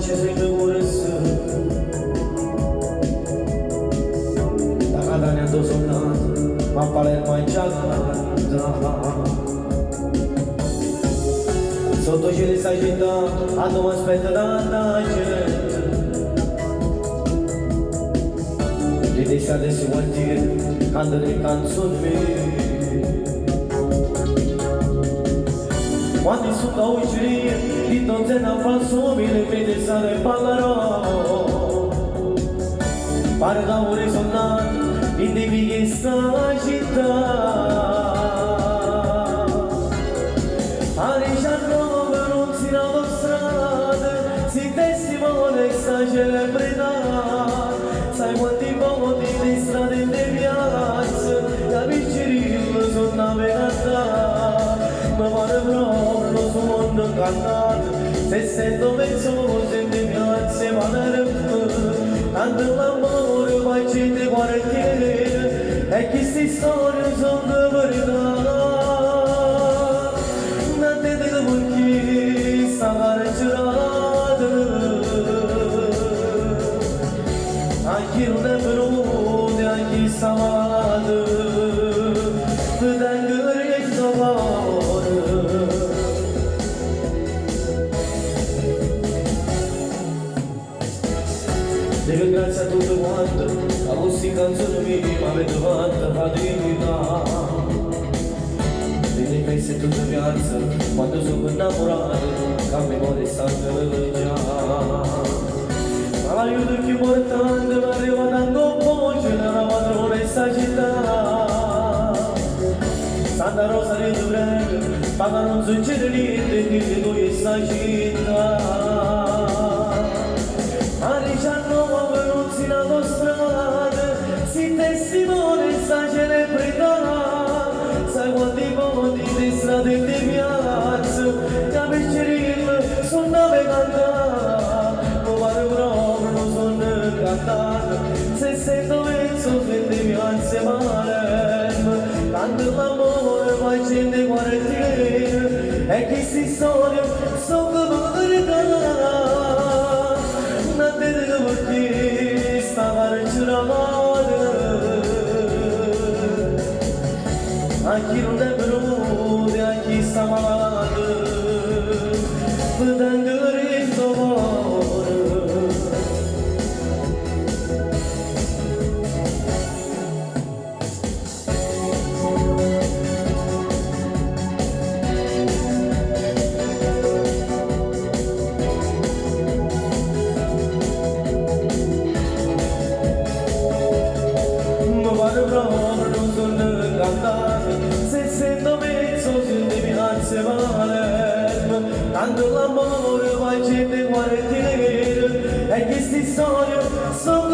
ce să-i mă urăsă. Dacă da ne-a dozonat, m-a palet mai cealaltă. Sotto ce li sai città, a dove aspetta tanta gente. Li d'estate si vuol dire, canta le canzoni mie. Quando su cauceria, di donzella fa subito, vede stare ballerò. Pare da ore sonnato, in devi che sta città. Questa celebrità, sai quanti voti di strade in de piazze, capisci ritmo sul navigata, ma pare proprio su mondo cantato, se sento pensoso in de piazze palermo, tanto l'amore poi gente quartiere, e queste storie sono di verità, non te devo perché sta carcerata. Aqui não é bruno, aqui está malado, da glória que salvador. Devo grazie a tutto quanto, a queste canzoni mie mi avete fatto fatica. Delle feste in tutta piazza, quando sono innamorato, che mi vuole stare già. Aiuto che portando mi arriva tanto voce nella padrone sta città. Santa Rosa di Giurello, ma non succede niente che tu in sta città. A 19 non si nato strada, si testimone sta celebrità. Sai quanti voti di strade e di piazza, capisci ritmo, sono navigata. Se sento penso che devi anzi male, tanto l'amore poi gente quartiere, e queste storie sono come verità, non te dico perché sta carcerata, a chi non è venuto, a chi sta malato, vedendo il dolore. Se sento mezzo se devi anzi male, tanto l'amore poi gente quartiere, e queste storie sono